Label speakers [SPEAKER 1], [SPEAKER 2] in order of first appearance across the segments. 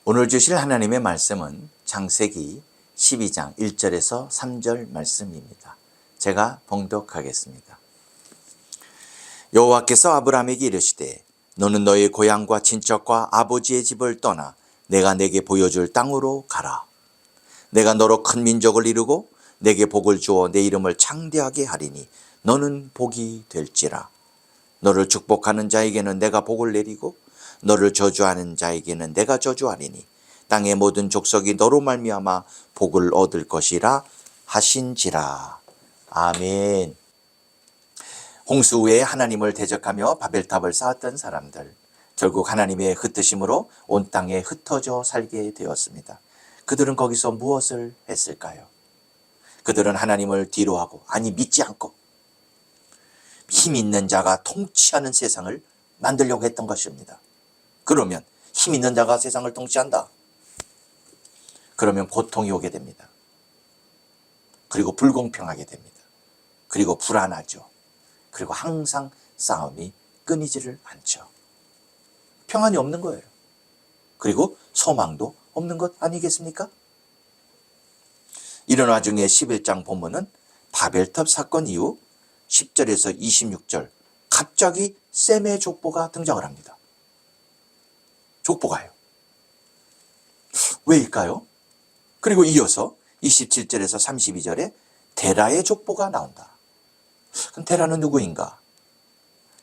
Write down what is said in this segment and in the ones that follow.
[SPEAKER 1] 오늘 주실 하나님의 말씀은 창세기 12장 1절에서 3절 말씀입니다. 제가 봉독하겠습니다. 여호와께서 아브라함에게 이르시되 너는 너의 고향과 친척과 아버지의 집을 떠나 내가 내게 보여줄 땅으로 가라. 내가 너로 큰 민족을 이루고 내게 복을 주어 내 이름을 창대하게 하리니 너는 복이 될지라. 너를 축복하는 자에게는 내가 복을 내리고 너를 저주하는 자에게는 내가 저주하리니 땅의 모든 족속이 너로 말미암아 복을 얻을 것이라 하신지라. 아멘. 홍수 후에 하나님을 대적하며 바벨탑을 쌓았던 사람들, 결국 하나님의 흩으심으로 온 땅에 흩어져 살게 되었습니다. 그들은 거기서 무엇을 했을까요? 그들은 하나님을 뒤로하고, 아니 믿지 않고 힘 있는 자가 통치하는 세상을 만들려고 했던 것입니다. 그러면 힘 있는 자가 세상을 통치한다. 그러면 고통이 오게 됩니다. 그리고 불공평하게 됩니다. 그리고 불안하죠. 그리고 항상 싸움이 끊이지를 않죠. 평안이 없는 거예요. 그리고 소망도 없는 것 아니겠습니까? 이런 와중에 11장 본문은 바벨탑 사건 이후 10절에서 26절 갑자기 셈의 족보가 등장을 합니다. 족보가요. 왜일까요? 그리고 이어서 27절에서 32절에 데라의 족보가 나온다. 그럼 데라는 누구인가?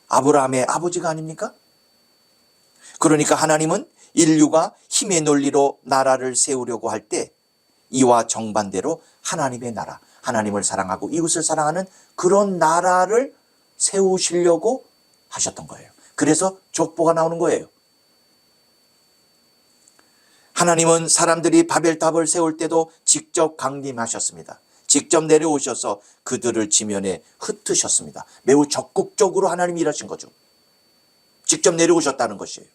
[SPEAKER 1] 아브라함의 아버지가 아닙니까? 그러니까 하나님은 인류가 힘의 논리로 나라를 세우려고 할 때 이와 정반대로 하나님의 나라, 하나님을 사랑하고 이웃을 사랑하는 그런 나라를 세우시려고 하셨던 거예요. 그래서 족보가 나오는 거예요. 하나님은 사람들이 바벨탑을 세울 때도 직접 강림하셨습니다. 직접 내려오셔서 그들을 지면에 흩으셨습니다. 매우 적극적으로 하나님이 일하신 거죠. 직접 내려오셨다는 것이에요.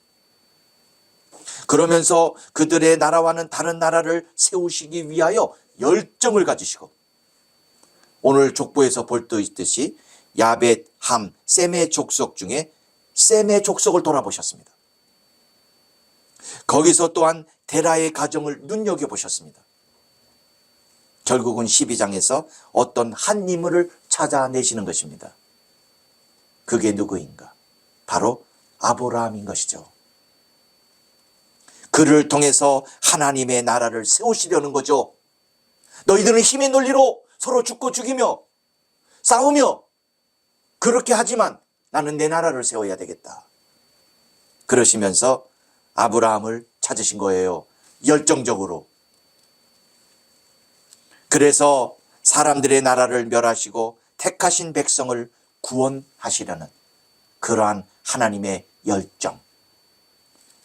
[SPEAKER 1] 그러면서 그들의 나라와는 다른 나라를 세우시기 위하여 열정을 가지시고, 오늘 족보에서 볼 수 있듯이 야벳, 함, 셈의 족속 중에 셈의 족속을 돌아보셨습니다. 거기서 또한 데라의 가정을 눈여겨보셨습니다. 결국은 12장에서 어떤 한 인물을 찾아내시는 것입니다. 그게 누구인가? 바로 아브라함인 것이죠. 그를 통해서 하나님의 나라를 세우시려는 거죠. 너희들은 힘의 논리로 서로 죽고 죽이며 싸우며 그렇게 하지만 나는 내 나라를 세워야 되겠다. 그러시면서 아브라함을 찾으신 거예요. 열정적으로. 그래서 사람들의 나라를 멸하시고 택하신 백성을 구원하시려는 그러한 하나님의 열정.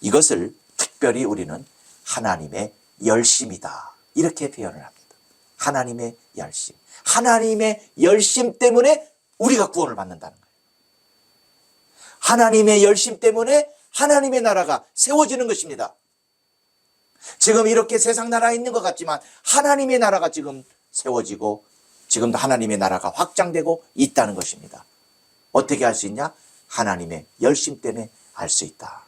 [SPEAKER 1] 이것을 특별히 우리는 하나님의 열심이다. 이렇게 표현을 합니다. 하나님의 열심. 하나님의 열심 때문에 우리가 구원을 받는다는 거예요. 하나님의 열심 때문에 하나님의 나라가 세워지는 것입니다. 지금 이렇게 세상 나라에 있는 것 같지만 하나님의 나라가 지금 세워지고 지금도 하나님의 나라가 확장되고 있다는 것입니다. 어떻게 할 수 있냐? 하나님의 열심 때문에 할 수 있다.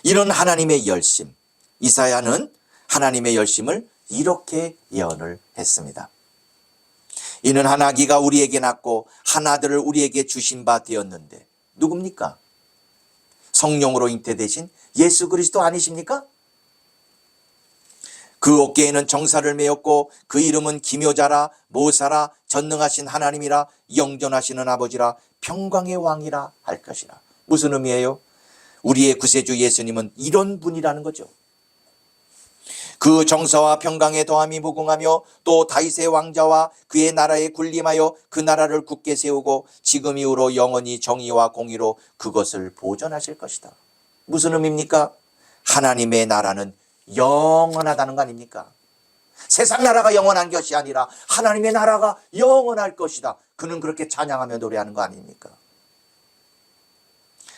[SPEAKER 1] 이런 하나님의 열심, 이사야는 하나님의 열심을 이렇게 예언을 했습니다. 이는 한 아기가 우리에게 낳고 한 아들을 우리에게 주신 바 되었는데, 누굽니까? 성령으로 잉태되신 예수 그리스도 아니십니까? 그 어깨에는 정사를 메었고 그 이름은 기묘자라, 모사라, 전능하신 하나님이라, 영존하시는 아버지라, 평강의 왕이라 할 것이라. 무슨 의미예요? 우리의 구세주 예수님은 이런 분이라는 거죠. 그 정사와 평강의 더함이 무궁하며 또 다윗의 왕자와 그의 나라에 군림하여 그 나라를 굳게 세우고 지금 이후로 영원히 정의와 공의로 그것을 보존하실 것이다. 무슨 의미입니까? 하나님의 나라는 영원하다는 거 아닙니까? 세상 나라가 영원한 것이 아니라 하나님의 나라가 영원할 것이다. 그는 그렇게 찬양하며 노래하는 거 아닙니까?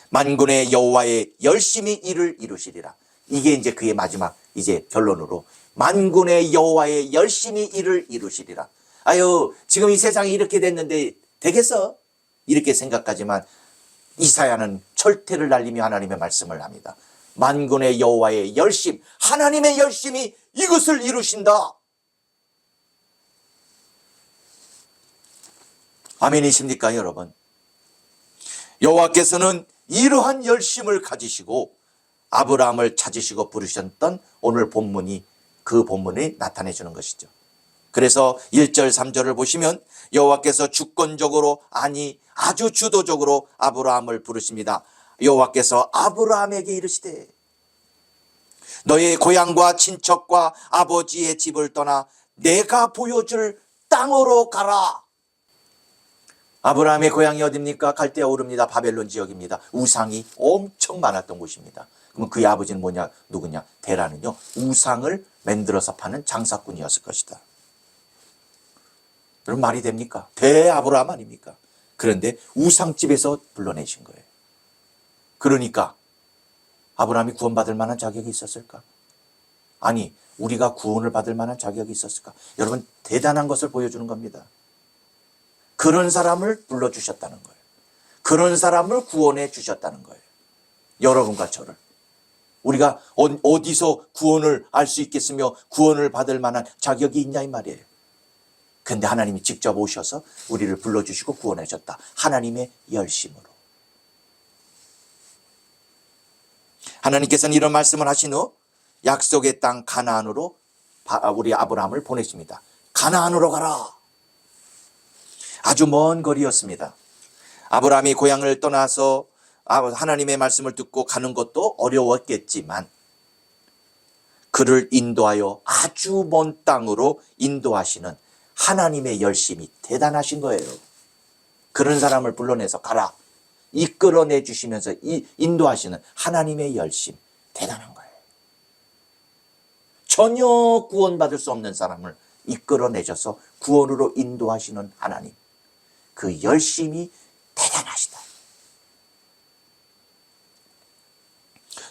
[SPEAKER 1] 만군의 여호와의 열심히 일을 이루시리라. 이게 이제 그의 마지막 이제 결론으로 만군의 여호와의 열심히 일을 이루시리라. 아유, 지금 이 세상이 이렇게 됐는데 되겠어? 이렇게 생각하지만 이사야는 철퇴를 날리며 하나님의 말씀을 합니다. 만군의 여호와의 열심, 하나님의 열심이 이것을 이루신다. 아멘이십니까 여러분? 여호와께서는 이러한 열심을 가지시고 아브라함을 찾으시고 부르셨던 오늘 본문이 그 본문이 나타내 주는 것이죠. 그래서 1절 3절을 보시면 여호와께서 주권적으로 아주 주도적으로 아브라함을 부르십니다. 여호와께서 아브라함에게 이르시되 너의 고향과 친척과 아버지의 집을 떠나 내가 보여줄 땅으로 가라. 아브라함의 고향이 어디입니까? 갈대아 우르입니다. 바벨론 지역입니다. 우상이 엄청 많았던 곳입니다. 그럼 그의 아버지는 누구냐? 데라는요, 우상을 만들어서 파는 장사꾼이었을 것이다. 여러분 말이 됩니까? 대아브라함 아닙니까? 그런데 우상집에서 불러내신 거예요. 그러니까 아브라함이 구원받을 만한 자격이 있었을까? 아니, 우리가 구원을 받을 만한 자격이 있었을까? 여러분 대단한 것을 보여주는 겁니다. 그런 사람을 불러주셨다는 거예요. 그런 사람을 구원해 주셨다는 거예요. 여러분과 저를. 우리가 어디서 구원을 알 수 있겠으며 구원을 받을 만한 자격이 있냐 이 말이에요. 근데 하나님이 직접 오셔서 우리를 불러주시고 구원해 줬다. 하나님의 열심으로. 하나님께서는 이런 말씀을 하신 후 약속의 땅 가나안으로 우리 아브라함을 보내십니다. 가나안으로 가라. 아주 먼 거리였습니다. 아브라함이 고향을 떠나서 하나님의 말씀을 듣고 가는 것도 어려웠겠지만 그를 인도하여 아주 먼 땅으로 인도하시는 하나님의 열심이 대단하신 거예요. 그런 사람을 불러내서 가라. 이끌어내 주시면서 인도하시는 하나님의 열심 대단한 거예요. 전혀 구원받을 수 없는 사람을 이끌어내셔서 구원으로 인도하시는 하나님. 그 열심이 대단하시다.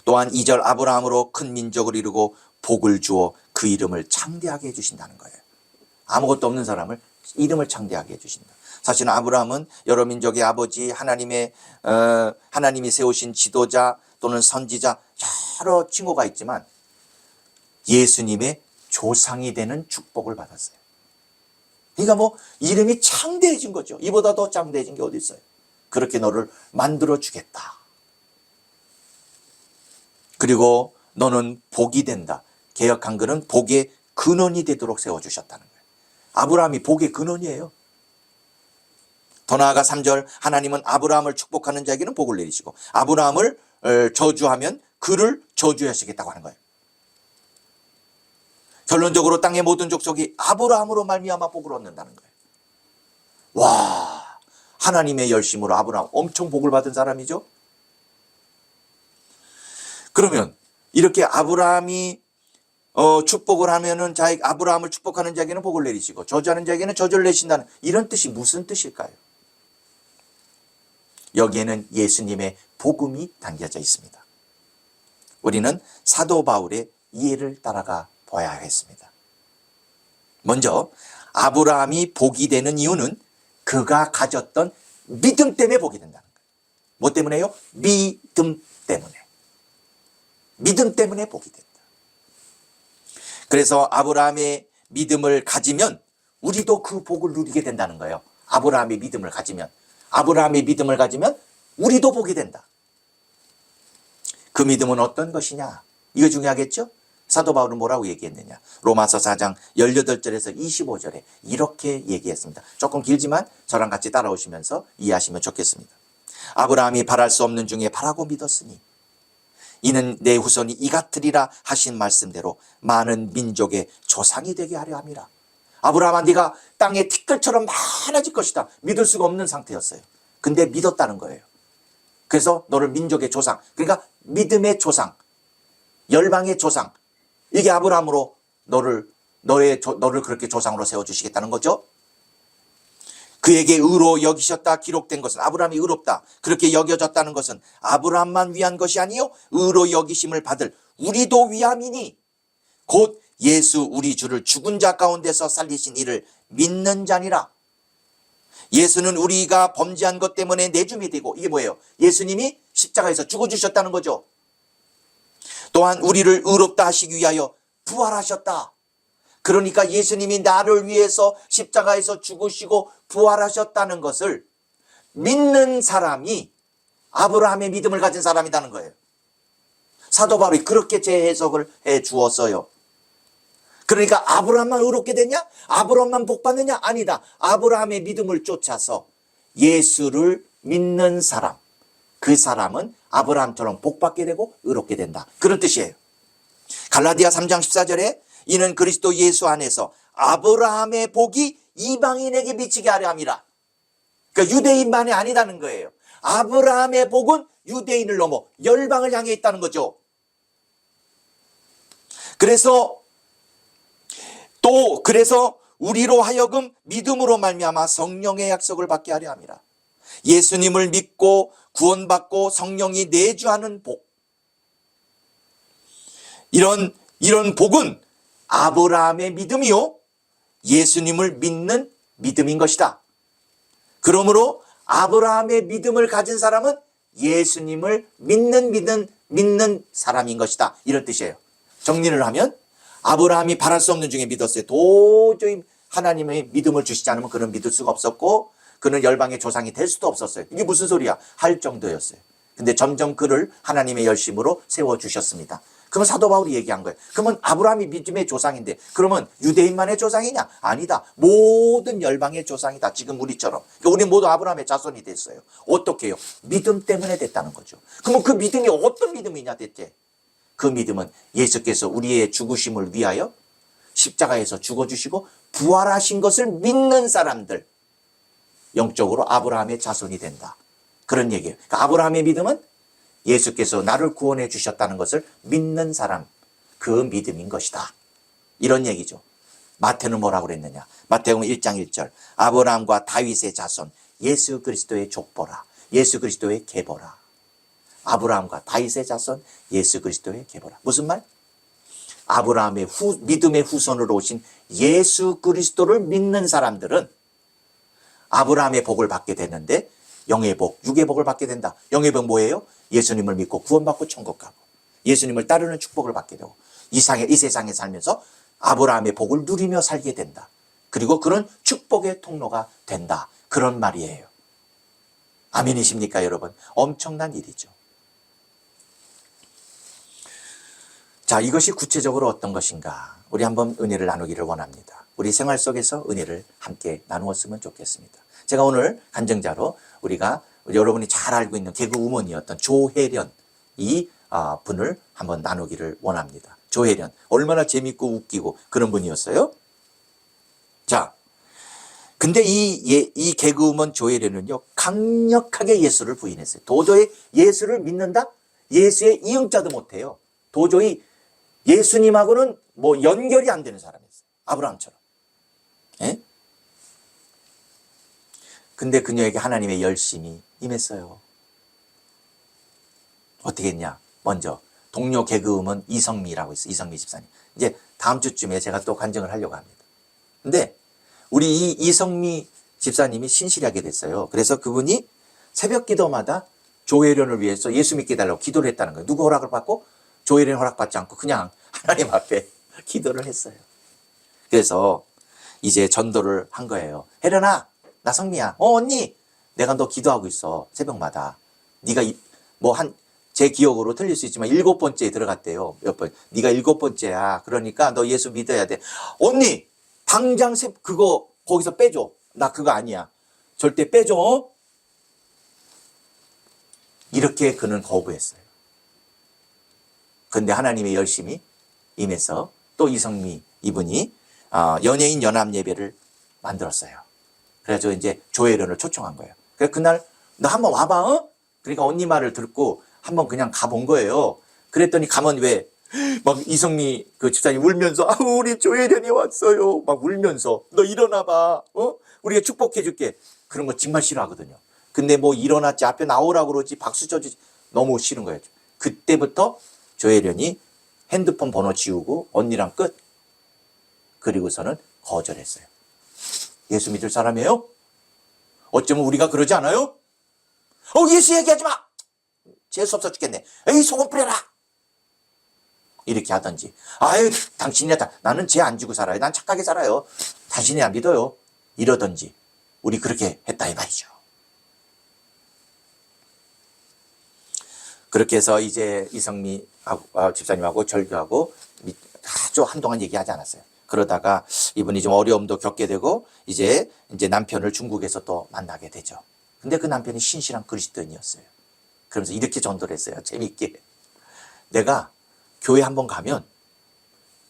[SPEAKER 1] 또한 2절 아브라함으로 큰 민족을 이루고 복을 주어 그 이름을 창대하게 해주신다는 거예요. 아무것도 없는 사람을 이름을 창대하게 해주신다. 사실은 아브라함은 여러 민족의 아버지, 하나님이 세우신 지도자 또는 선지자 여러 칭호가 있지만 예수님의 조상이 되는 축복을 받았어요. 그러니까 이름이 창대해진 거죠. 이보다 더 창대해진 게 어디 있어요. 그렇게 너를 만들어 주겠다. 그리고 너는 복이 된다. 개역 한글은 복의 근원이 되도록 세워주셨다는 거예요. 아브라함이 복의 근원이에요. 더 나아가 3절 하나님은 아브라함을 축복하는 자에게는 복을 내리시고 아브라함을 저주하면 그를 저주하시겠다고 하는 거예요. 결론적으로 땅의 모든 족속이 아브라함으로 말미암아 복을 얻는다는 거예요. 와, 하나님의 열심으로 아브라함 엄청 복을 받은 사람이죠. 그러면 이렇게 아브라함이 축복을 하면은 아브라함을 축복하는 자에게는 복을 내리시고 저주하는 자에게는 저주를 내신다는 이런 뜻이 무슨 뜻일까요? 여기에는 예수님의 복음이 담겨져 있습니다. 우리는 사도 바울의 이해를 따라가 봐야 하겠습니다. 먼저 아브라함이 복이 되는 이유는 그가 가졌던 믿음 때문에 복이 된다는 거예요. 뭐 때문에요? 믿음 때문에. 믿음 때문에 복이 된다. 그래서 아브라함의 믿음을 가지면 우리도 그 복을 누리게 된다는 거예요. 아브라함의 믿음을 가지면 우리도 복이 된다. 그 믿음은 어떤 것이냐? 이거 중요하겠죠? 사도 바울은 뭐라고 얘기했느냐? 로마서 4장 18절에서 25절에 이렇게 얘기했습니다. 조금 길지만 저랑 같이 따라오시면서 이해하시면 좋겠습니다. 아브라함이 바랄 수 없는 중에 바라고 믿었으니 이는 내 후손이 이 같으리라 하신 말씀대로 많은 민족의 조상이 되게 하려 함이라. 아브라함아, 네가 땅에 티끌처럼 많아질 것이다. 믿을 수가 없는 상태였어요. 근데 믿었다는 거예요. 그래서 너를 민족의 조상, 그러니까 믿음의 조상, 열방의 조상, 이게 아브라함으로 너를 그렇게 조상으로 세워주시겠다는 거죠. 그에게 의로 여기셨다 기록된 것은, 아브라함이 의롭다 그렇게 여겨졌다는 것은 아브라함만 위한 것이 아니요 의로 여기심을 받을 우리도 위함이니 곧 예수 우리 주를 죽은 자 가운데서 살리신 이를 믿는 자니라. 예수는 우리가 범죄한 것 때문에 내줌이 되고, 이게 뭐예요? 예수님이 십자가에서 죽어주셨다는 거죠. 또한 우리를 의롭다 하시기 위하여 부활하셨다. 그러니까 예수님이 나를 위해서 십자가에서 죽으시고 부활하셨다는 것을 믿는 사람이 아브라함의 믿음을 가진 사람이라는 거예요. 사도 바울이 그렇게 재해석을 해 주었어요. 그러니까 아브라함만 의롭게 되냐? 아브라함만 복 받느냐? 아니다. 아브라함의 믿음을 쫓아서 예수를 믿는 사람, 그 사람은 아브라함처럼 복 받게 되고 의롭게 된다. 그런 뜻이에요. 갈라디아 3장 14절에 이는 그리스도 예수 안에서 아브라함의 복이 이방인에게 미치게 하려 함이라. 그러니까 유대인만이 아니라는 거예요. 아브라함의 복은 유대인을 넘어 열방을 향해 있다는 거죠. 그래서 우리로 하여금 믿음으로 말미암아 성령의 약속을 받게 하려 함이라. 예수님을 믿고 구원받고 성령이 내주하는 복. 이런 복은 아브라함의 믿음이요, 예수님을 믿는 믿음인 것이다. 그러므로 아브라함의 믿음을 가진 사람은 예수님을 믿는 사람인 것이다. 이런 뜻이에요. 정리를 하면 아브라함이 바랄 수 없는 중에 믿었어요. 도저히 하나님의 믿음을 주시지 않으면 그는 믿을 수가 없었고 그는 열방의 조상이 될 수도 없었어요. 이게 무슨 소리야? 할 정도였어요. 근데 점점 그를 하나님의 열심으로 세워주셨습니다. 그러면 사도 바울이 얘기한 거예요. 그러면 아브라함이 믿음의 조상인데 그러면 유대인만의 조상이냐? 아니다. 모든 열방의 조상이다. 지금 우리처럼. 그러니까 우리 모두 아브라함의 자손이 됐어요. 어떻게 해요? 믿음 때문에 됐다는 거죠. 그러면 그 믿음이 어떤 믿음이냐 대체? 그 믿음은 예수께서 우리의 죽으심을 위하여 십자가에서 죽어주시고 부활하신 것을 믿는 사람들, 영적으로 아브라함의 자손이 된다. 그런 얘기예요. 그러니까 아브라함의 믿음은 예수께서 나를 구원해 주셨다는 것을 믿는 사람, 그 믿음인 것이다. 이런 얘기죠. 마태는 뭐라고 그랬느냐? 마태복음 1장 1절 아브라함과 다윗의 자손 예수 그리스도의 족보라. 예수 그리스도의 계보라. 아브라함과 다윗의 자손 예수 그리스도의 계보라. 무슨 말? 아브라함의 믿음의 후손으로 오신 예수 그리스도를 믿는 사람들은 아브라함의 복을 받게 되는데 영의 복, 육의 복을 받게 된다. 영의 복 뭐예요? 예수님을 믿고 구원받고 천국 가고 예수님을 따르는 축복을 받게 되고 이 세상에 살면서 아브라함의 복을 누리며 살게 된다. 그리고 그런 축복의 통로가 된다. 그런 말이에요. 아멘이십니까 여러분? 엄청난 일이죠. 자, 이것이 구체적으로 어떤 것인가? 우리 한번 은혜를 나누기를 원합니다. 우리 생활 속에서 은혜를 함께 나누었으면 좋겠습니다. 제가 오늘 간증자로 여러분이 잘 알고 있는 개그우먼이었던 조혜련 이 분을 한번 나누기를 원합니다. 조혜련 얼마나 재밌고 웃기고 그런 분이었어요. 자, 근데 이 개그우먼 조혜련은요 강력하게 예수를 부인했어요. 도저히 예수를 믿는다? 예수의 이응자도 못해요. 도저히 예수님하고는 뭐 연결이 안 되는 사람이었어요. 아브라함처럼. 예? 근데 그녀에게 하나님의 열심이 임했어요. 어떻게 했냐? 먼저 동료 개그우먼 이성미라고 있어요. 이성미 집사님. 이제 다음 주쯤에 제가 또 간증을 하려고 합니다. 근데 우리 이 이성미 집사님이 신실하게 됐어요. 그래서 그분이 새벽 기도마다 조혜련을 위해서 예수 믿게 해달라고 기도를 했다는 거예요. 누구 허락을 받고? 조혜련 허락받지 않고 그냥 하나님 앞에 기도를 했어요. 그래서 이제 전도를 한 거예요. 혜련아, 나 성미야. 언니, 내가 너 기도하고 있어. 새벽마다. 네가 제 기억으로 틀릴 수 있지만 7번째에 들어갔대요. 몇 번. 네가 7번째야. 그러니까 너 예수 믿어야 돼. 언니, 당장 그거 거기서 빼줘. 나 그거 아니야. 절대 빼줘. 이렇게 그는 거부했어요. 근데 하나님의 열심히 임해서 또 이성미 이분이 연예인 연합 예배를 만들었어요. 그래서 이제 조혜련을 초청한 거예요. 그래서 그날 너 한번 와봐. 어? 그러니까 언니 말을 듣고 한번 그냥 가본 거예요. 그랬더니 가면 왜 막 이성미 그 집사님 울면서 우리 조혜련이 왔어요. 막 울면서 너 일어나봐. 우리가 축복해줄게. 그런 거 정말 싫어하거든요. 근데 뭐 일어났지 앞에 나오라고 그러지 박수 쳐주지 너무 싫은 거예요. 그때부터 조혜련이 핸드폰 번호 지우고 언니랑 끝. 그리고서는 거절했어요. 예수 믿을 사람이에요? 어쩌면 우리가 그러지 않아요? 예수 얘기하지 마! 재수없어 죽겠네. 에이, 소금 뿌려라! 이렇게 하든지, 아유, 당신이야, 나는 죄 안 지고 살아요. 난 착하게 살아요. 당신이 안 믿어요. 이러든지, 우리 그렇게 했다 이 말이죠. 그렇게 해서 이제 이성미 집사님하고 절교하고 아주 한동안 얘기하지 않았어요. 그러다가 이분이 좀 어려움도 겪게 되고 이제 남편을 중국에서 또 만나게 되죠. 근데 그 남편이 신실한 그리스도인이었어요. 그러면서 이렇게 전도를 했어요. 재미있게. 내가 교회 한번 가면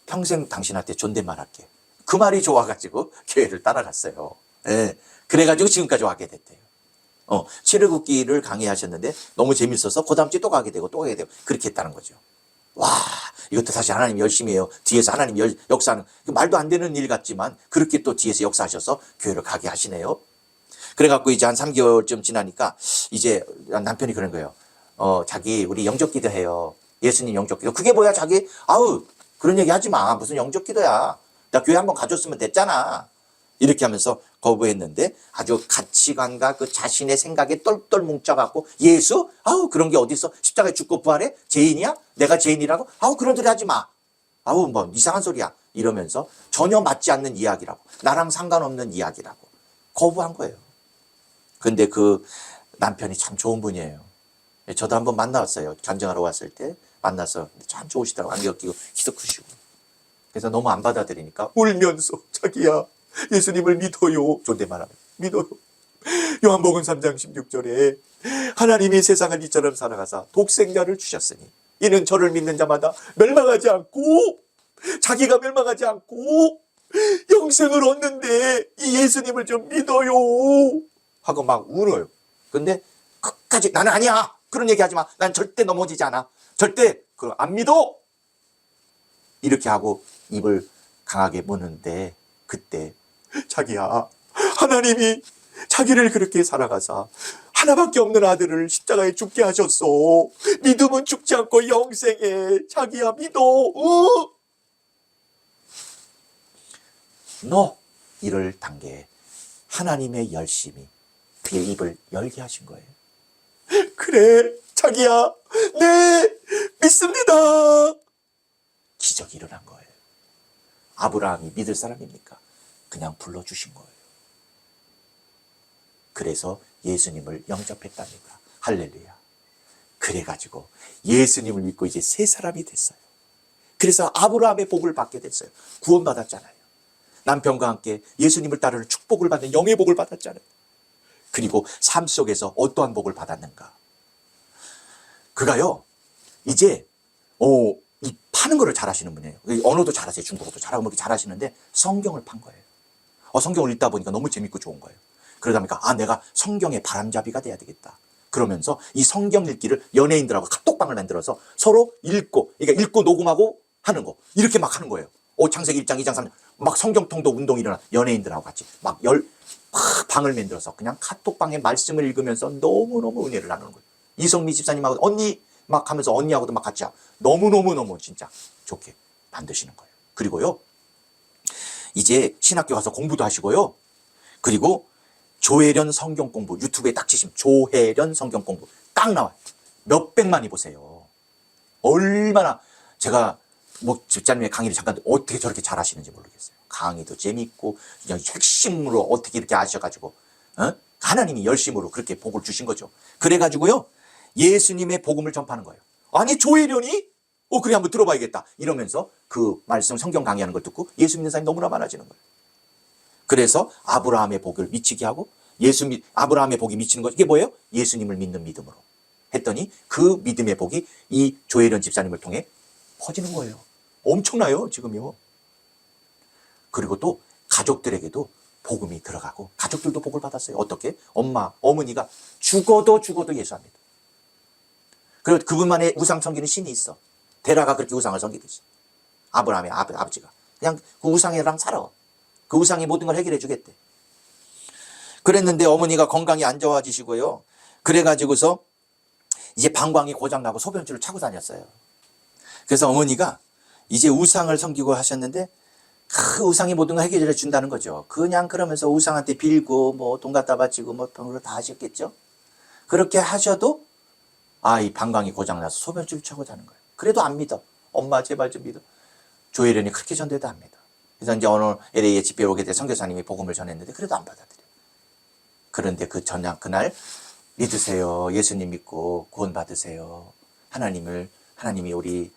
[SPEAKER 1] 평생 당신한테 존댓말 할게. 그 말이 좋아가지고 교회를 따라갔어요. 예. 그래가지고 지금까지 와게 됐대요. 출애굽기를 강의하셨는데 너무 재밌어서 그 다음 주에 또 가게 되고 또 가게 되고 그렇게 했다는 거죠. 와, 이것도 사실 하나님 열심히 해요. 뒤에서 하나님 역사하는, 말도 안 되는 일 같지만 그렇게 또 뒤에서 역사하셔서 교회를 가게 하시네요. 그래갖고 이제 한 3개월쯤 지나니까 이제 남편이 그런 거예요. 자기 우리 영적 기도해요. 예수님 영적 기도. 그게 뭐야 자기? 아우, 그런 얘기 하지 마. 무슨 영적 기도야. 나 교회 한번 가줬으면 됐잖아. 이렇게 하면서 거부했는데 아주 가치관과 그 자신의 생각에 똘똘 뭉쳐갖고 예수? 아우, 그런 게 어딨어? 십자가에 죽고 부활해? 죄인이야? 내가 죄인이라고? 아우, 그런 소리 하지 마. 아우, 뭐 이상한 소리야. 이러면서 전혀 맞지 않는 이야기라고, 나랑 상관없는 이야기라고 거부한 거예요. 근데 그 남편이 참 좋은 분이에요. 저도 한번 만나왔어요. 간증하러 왔을 때 만나서 참 좋으시더라고. 안경 끼고 키도 크시고. 그래서 너무 안 받아들이니까 울면서 자기야 예수님을 믿어요. 존댓말하면 믿어요. 요한복음 3장 16절에 하나님이 세상을 이처럼 사랑하사 독생자를 주셨으니 이는 저를 믿는 자마다 멸망하지 않고, 자기가 멸망하지 않고 영생을 얻는데 이 예수님을 좀 믿어요 하고 막 울어요. 근데 끝까지 나는 아니야, 그런 얘기 하지 마, 난 절대 넘어지지 않아, 절대 그거 안 믿어, 이렇게 하고 입을 강하게 무는데, 그때 자기야 하나님이 자기를 그렇게 사랑하사 하나밖에 없는 아들을 십자가에 죽게 하셨어. 믿음은 죽지 않고 영생에. 자기야 믿어. 너 이를 단계 하나님의 열심이 그의 입을 열게 하신 거예요. 그래 자기야, 네 믿습니다. 기적이 일어난 거예요. 아브라함이 믿을 사람입니까? 그냥 불러주신 거예요. 그래서 예수님을 영접했답니다. 할렐루야. 그래가지고 예수님을 믿고 이제 새 사람이 됐어요. 그래서 아브라함의 복을 받게 됐어요. 구원받았잖아요. 남편과 함께 예수님을 따르는 축복을 받는 영의 복을 받았잖아요. 그리고 삶 속에서 어떠한 복을 받았는가? 그가요 이제 이 파는 거를 잘하시는 분이에요. 언어도 잘하세요. 중국어도 잘하고 뭐 이렇게 잘하시는데 성경을 판 거예요. 성경을 읽다 보니까 너무 재밌고 좋은 거예요. 그러다 보니까 내가 성경의 바람잡이가 돼야 되겠다. 그러면서 이 성경 읽기를 연예인들하고 카톡방을 만들어서 서로 읽고, 그러니까 읽고 녹음하고 하는 거, 이렇게 막 하는 거예요. 창세기 1장, 2장, 3장 막 성경 통독 운동이 일어나, 연예인들하고 같이 막 방을 만들어서 그냥 카톡방에 말씀을 읽으면서 너무너무 은혜를 나누는 거예요. 이성미 집사님하고 언니 막 하면서 언니하고도 막 같이 너무너무 진짜 좋게 만드시는 거예요. 그리고요 이제 신학교 가서 공부도 하시고요. 그리고 조혜련 성경 공부, 유튜브에 딱 치시면 조혜련 성경 공부 딱 나와요. 몇백만이 보세요. 얼마나, 제가 뭐 집사님의 강의를 잠깐 어떻게 저렇게 잘하시는지 모르겠어요. 강의도 재밌고 그냥 핵심으로 어떻게 이렇게 아셔가지고 하나님이 열심으로 그렇게 복을 주신 거죠. 그래가지고요 예수님의 복음을 전파하는 거예요. 아니 조혜련이? 그래 한번 들어봐야겠다 이러면서 그 말씀 성경 강의하는 걸 듣고 예수 믿는 사람이 너무나 많아지는 거예요. 그래서 아브라함의 복을 미치게 하고, 아브라함의 복이 미치는 것, 이게 뭐예요? 예수님을 믿는 믿음으로 했더니 그 믿음의 복이 이 조혜련 집사님을 통해 퍼지는 거예요. 엄청나요 지금요. 그리고 또 가족들에게도 복음이 들어가고 가족들도 복을 받았어요. 어떻게? 어머니가 죽어도 예수합니다. 그리고 그분만의 우상 섬기는 신이 있어. 데라가 그렇게 우상을 섬기듯이 아브라함의 아버지가 그냥 그 우상이랑 살아. 그 우상이 모든 걸 해결해 주겠대. 그랬는데 어머니가 건강이 안 좋아지시고요. 그래가지고서 이제 방광이 고장나고 소변줄을 차고 다녔어요. 그래서 어머니가 이제 우상을 섬기고 하셨는데 그 우상이 모든 걸 해결해 준다는 거죠. 그냥 그러면서 우상한테 빌고 뭐 돈 갖다 바치고 뭐 그런 다 하셨겠죠. 그렇게 하셔도 이 방광이 고장나서 소변줄을 차고 자는 거예요. 그래도 안 믿어. 엄마 제발 좀 믿어. 조혜련이 그렇게 전도해도 합니다. 그래서 이제 어느 LA에 집회 오게 돼 선교사님이 복음을 전했는데 그래도 안 받아들여. 그런데 그 저녁 그날 믿으세요. 예수님 믿고 구원 받으세요. 하나님이 우리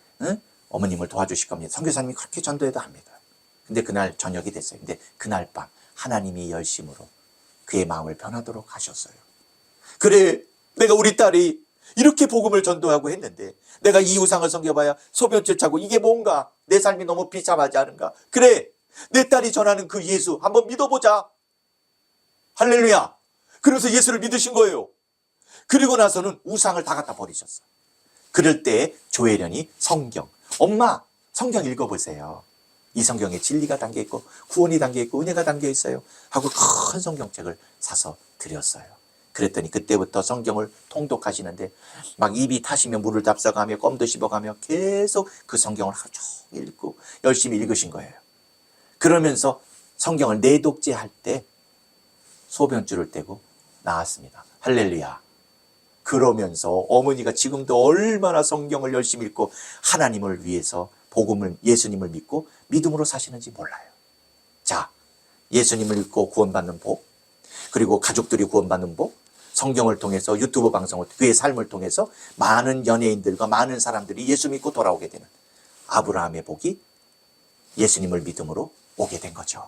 [SPEAKER 1] 어머님을 도와주실 겁니다. 선교사님이 그렇게 전도해도 합니다. 근데 그날 저녁이 됐어요. 근데 그날 밤 하나님이 열심으로 그의 마음을 변하도록 하셨어요. 그래, 내가 우리 딸이 이렇게 복음을 전도하고 했는데 내가 이 우상을 섬겨봐야 소변줄 차고 이게 뭔가 내 삶이 너무 비참하지 않은가. 그래, 내 딸이 전하는 그 예수 한번 믿어보자. 할렐루야. 그러면서 예수를 믿으신 거예요. 그리고 나서는 우상을 다 갖다 버리셨어. 그럴 때 조혜련이 성경, 엄마 성경 읽어보세요. 이 성경에 진리가 담겨있고 구원이 담겨있고 은혜가 담겨있어요 하고 큰 성경책을 사서 드렸어요. 그랬더니 그때부터 성경을 통독하시는데 막 입이 타시며 물을 답사가며 껌도 씹어가며 계속 그 성경을 하루 종일 읽고 열심히 읽으신 거예요. 그러면서 성경을 내독제할 때 소변줄을 떼고 나왔습니다. 할렐루야. 그러면서 어머니가 지금도 얼마나 성경을 열심히 읽고 하나님을 위해서 예수님을 믿고 믿음으로 사시는지 몰라요. 자, 예수님을 믿고 구원받는 복, 그리고 가족들이 구원받는 복, 성경을 통해서 유튜브 방송을, 그의 삶을 통해서 많은 연예인들과 많은 사람들이 예수 믿고 돌아오게 되는 아브라함의 복이 예수님을 믿음으로 오게 된 거죠.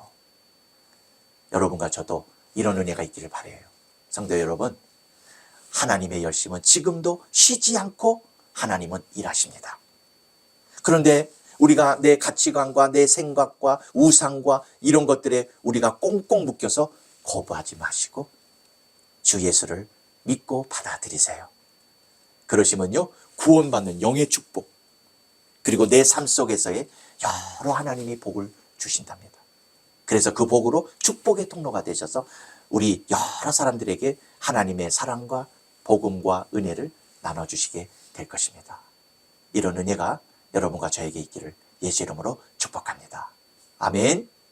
[SPEAKER 1] 여러분과 저도 이런 은혜가 있기를 바라요. 성도 여러분, 하나님의 열심은 지금도 쉬지 않고 하나님은 일하십니다. 그런데 우리가 내 가치관과 내 생각과 우상과 이런 것들에 우리가 꽁꽁 묶여서 거부하지 마시고 주 예수를 믿고 받아들이세요. 그러시면요, 구원받는 영의 축복, 그리고 내 삶 속에서의 여러 하나님이 복을 주신답니다. 그래서 그 복으로 축복의 통로가 되셔서 우리 여러 사람들에게 하나님의 사랑과 복음과 은혜를 나눠주시게 될 것입니다. 이런 은혜가 여러분과 저에게 있기를 예수 이름으로 축복합니다. 아멘.